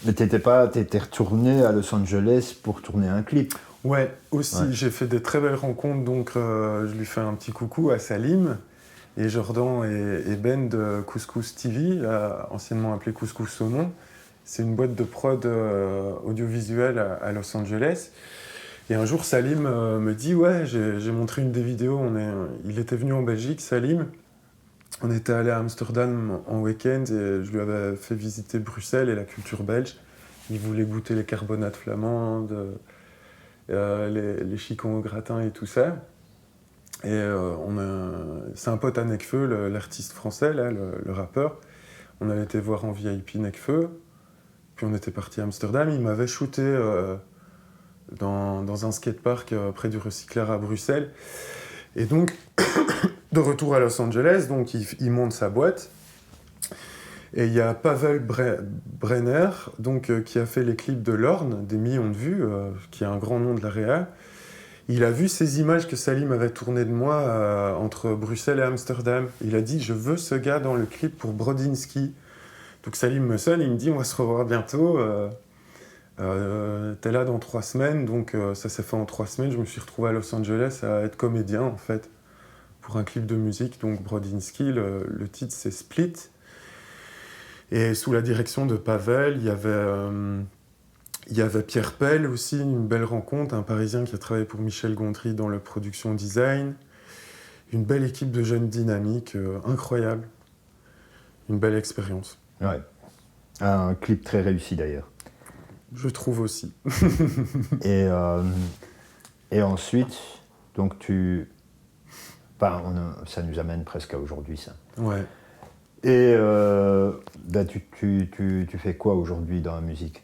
Mais t'étais retourné à Los Angeles pour tourner un clip. Ouais, aussi, Ouais. j'ai fait des très belles rencontres, donc je lui fais un petit coucou à Salim et Jordan et Ben de Couscous TV, anciennement appelé Couscous Saumon. C'est une boîte de prod audiovisuelle à Los Angeles. Et un jour, Salim me dit, ouais, j'ai montré une des vidéos, il était venu en Belgique, Salim. On était allé à Amsterdam en week-end et je lui avais fait visiter Bruxelles et la culture belge. Il voulait goûter les carbonates flamandes, les chicons au gratin et tout ça. Et c'est un pote à Nekfeu, l'artiste français, là, le rappeur. On avait été voir en VIP Nekfeu, puis on était parti à Amsterdam. Il m'avait shooté dans un skatepark près du recycleur à Bruxelles. Et donc, de retour à Los Angeles, donc il monte sa boîte. Et il y a Pavel Brenner, donc, qui a fait les clips de Lorne, des millions de vues, qui est un grand nom de la réal. Il a vu ces images que Salim avait tournées de moi entre Bruxelles et Amsterdam. Il a dit, je veux ce gars dans le clip pour Brodinski. Donc Salim me sonne, il me dit, on va se revoir bientôt. T'es là dans 3 semaines, donc ça s'est fait en 3 semaines. Je me suis retrouvé à Los Angeles à être comédien, en fait, pour un clip de musique. Donc Brodinski, le titre c'est Split. Et sous la direction de Pavel, il y avait Pierre Pell aussi, une belle rencontre, un Parisien qui a travaillé pour Michel Gondry dans le production design. Une belle équipe de jeunes dynamiques, incroyable. Une belle expérience. Ouais. Un clip très réussi d'ailleurs. Je trouve aussi. Et ensuite, donc ça nous amène presque à aujourd'hui, ça. Ouais. Et tu fais quoi aujourd'hui dans la musique ?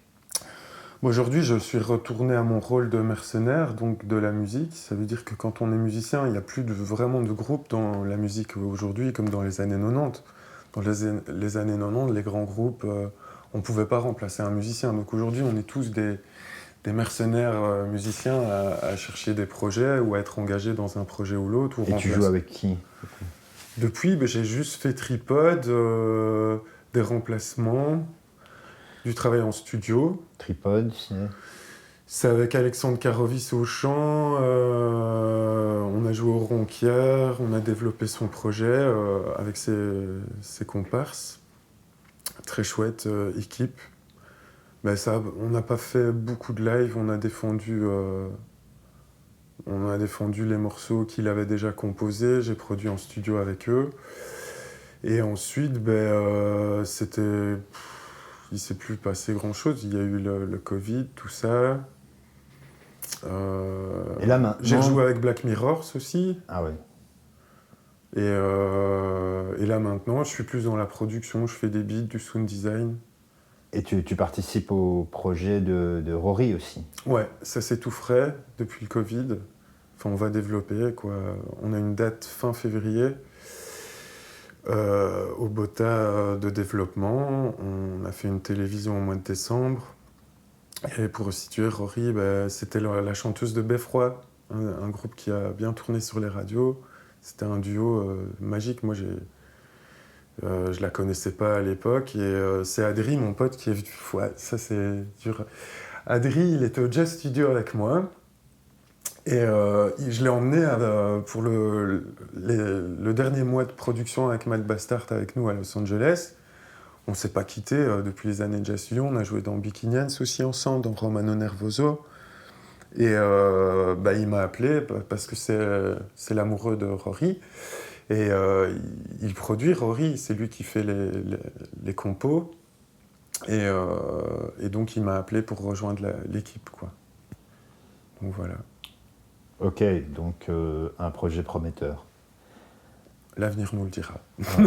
Aujourd'hui, je suis retourné à mon rôle de mercenaire, donc de la musique. Ça veut dire que quand on est musicien, il n'y a plus vraiment de groupe dans la musique aujourd'hui, comme dans les années 90. Dans les années 90, les grands groupes, on ne pouvait pas remplacer un musicien. Donc aujourd'hui, on est tous des mercenaires musiciens à chercher des projets ou à être engagés dans un projet ou l'autre. Et tu joues avec qui ? Depuis, j'ai juste fait Tripod, des remplacements, du travail en studio. Tripod, c'est avec Alexandre Karovis au chant, on a joué au Ronquière, on a développé son projet avec ses comparses. Très chouette équipe. Mais on n'a pas fait beaucoup de live, on a défendu les morceaux qu'il avait déjà composés, j'ai produit en studio avec eux. Et ensuite, il ne s'est plus passé grand-chose. Il y a eu le Covid, tout ça. Et là, maintenant... J'ai joué avec Black Mirrors aussi. Ah ouais. Et là, maintenant, je suis plus dans la production. Je fais des beats, du sound design. Et tu participes au projet de Rory aussi. Ouais, ça c'est tout frais depuis le Covid. Enfin, on va développer, quoi. On a une date fin février. Au BOTA de développement, on a fait une télévision au mois de décembre. Et pour situer Rory, c'était la chanteuse de Beffroi, un groupe qui a bien tourné sur les radios. C'était un duo magique. Moi, je la connaissais pas à l'époque. Et c'est Adri, mon pote, qui est venu. Ouais, ça c'est dur. Adri, il était au Jazz Studio avec moi. Et je l'ai emmené pour le dernier mois de production avec Matt Bastard avec nous à Los Angeles. On ne s'est pas quitté depuis les années de Jazz Studio. On a joué dans Bikinians aussi ensemble, dans Romano Nervoso. Et il m'a appelé parce que c'est l'amoureux de Rory. Et il produit Rory, c'est lui qui fait les compos. Et donc il m'a appelé pour rejoindre l'équipe, quoi. Donc voilà. Ok, donc un projet prometteur. L'avenir nous le dira. Ouais.